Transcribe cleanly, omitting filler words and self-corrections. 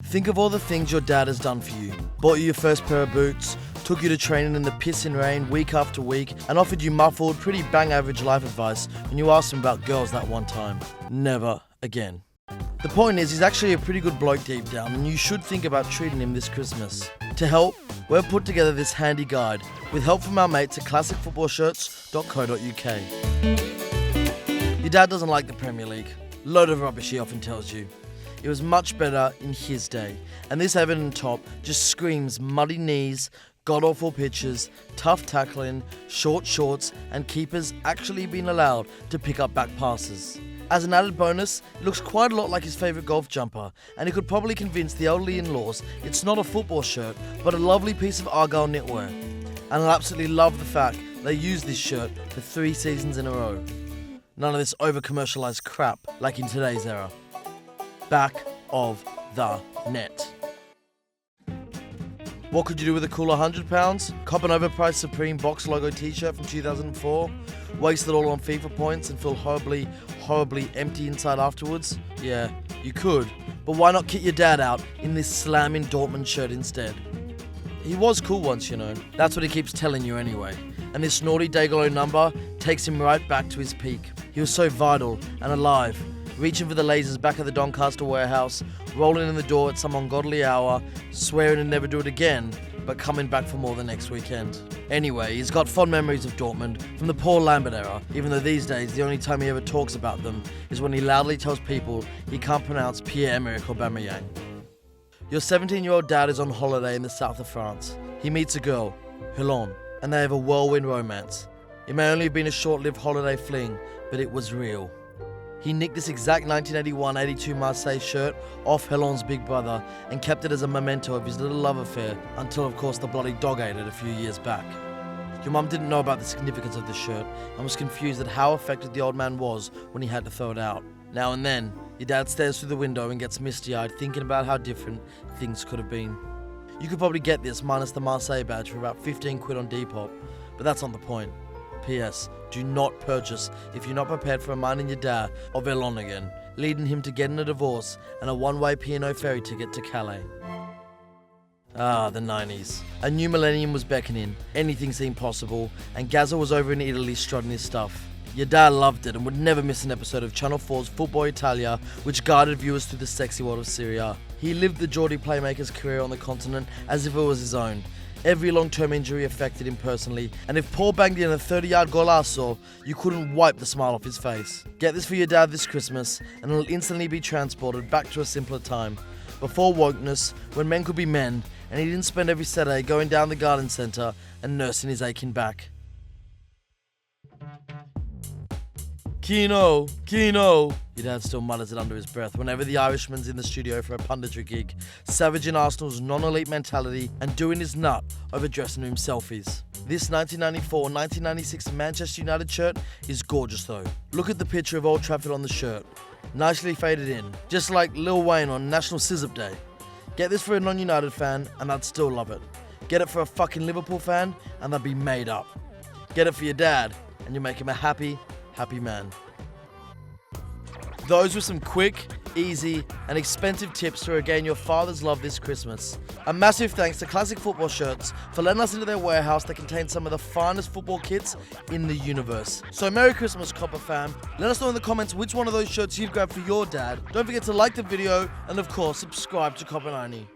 Think of all the things your dad has done for you. Bought you your first pair of boots, took you to training in the pissing rain week after week, and offered you muffled, pretty bang average life advice when you asked him about girls that one time. Never again. The point is, he's actually a pretty good bloke deep down, and you should think about treating him this Christmas. To help, we've put together this handy guide with help from our mates at classicfootballshirts.co.uk. Your dad doesn't like the Premier League. Load of rubbish, he often tells you. It was much better in his day, and this Everton top just screams muddy knees, god-awful pitches, tough tackling, short shorts, and keepers actually being allowed to pick up back passes. As an added bonus, it looks quite a lot like his favourite golf jumper, and he could probably convince the elderly in-laws it's not a football shirt, but a lovely piece of Argyle knitwear. And I'll absolutely love the fact they used this shirt for 3 seasons in a row. None of this over-commercialised crap like in today's era. Back of the net. What could you do with a cool £100? Cop an overpriced Supreme box logo t-shirt from 2004? Waste it all on FIFA points and feel horribly empty inside afterwards? Yeah, you could. But why not kit your dad out in this slamming Dortmund shirt instead? He was cool once, you know. That's what he keeps telling you anyway. And this naughty Dayglow number takes him right back to his peak. He was so vital and alive, reaching for the lasers back at the Doncaster warehouse, rolling in the door at some ungodly hour, swearing to never do it again, but coming back for more the next weekend. Anyway, he's got fond memories of Dortmund from the Paul Lambert era, even though these days the only time he ever talks about them is when he loudly tells people he can't pronounce Pierre-Emerick Aubameyang. Your 17-year-old dad is on holiday in the south of France. He meets a girl, Hélène, and they have a whirlwind romance. It may only have been a short-lived holiday fling, but it was real. He nicked this exact 1981-82 Marseille shirt off Héléne's big brother and kept it as a memento of his little love affair until, of course, the bloody dog ate it a few years back. Your mum didn't know about the significance of the shirt and was confused at how affected the old man was when he had to throw it out. Now and then, your dad stares through the window and gets misty-eyed thinking about how different things could have been. You could probably get this minus the Marseille badge for about 15 quid on Depop, but that's not the point. P.S. Do not purchase if you're not prepared for reminding your dad of Hélène again, leading him to getting a divorce and a one-way P&O ferry ticket to Calais. Ah, the 90s. A new millennium was beckoning, anything seemed possible, and Gazza was over in Italy strutting his stuff. Your dad loved it and would never miss an episode of Channel 4's Football Italia, which guided viewers through the sexy world of Serie A. He lived the Geordie playmaker's career on the continent as if it was his own. Every long-term injury affected him personally, and if Paul banged in a 30-yard golazo, you couldn't wipe the smile off his face. Get this for your dad this Christmas, and he'll instantly be transported back to a simpler time. Before wokeness, when men could be men, and he didn't spend every Saturday going down the garden centre and nursing his aching back. Keno, Keno. Your dad still mutters it under his breath whenever the Irishman's in the studio for a punditry gig, savaging Arsenal's non-elite mentality and doing his nut over dressing room selfies. This 1994-1996 Manchester United shirt is gorgeous though. Look at the picture of Old Trafford on the shirt. Nicely faded in, just like Lil Wayne on National Scissor Day. Get this for a non-United fan and I'd still love it. Get it for a fucking Liverpool fan and they'd be made up. Get it for your dad and you make him a happy man. Those were some quick, easy, and expensive tips to regain your father's love this Christmas. A massive thanks to Classic Football Shirts for letting us into their warehouse that contains some of the finest football kits in the universe. So Merry Christmas, Copper fam. Let us know in the comments which one of those shirts you'd grab for your dad. Don't forget to like the video and of course subscribe to Copper 90.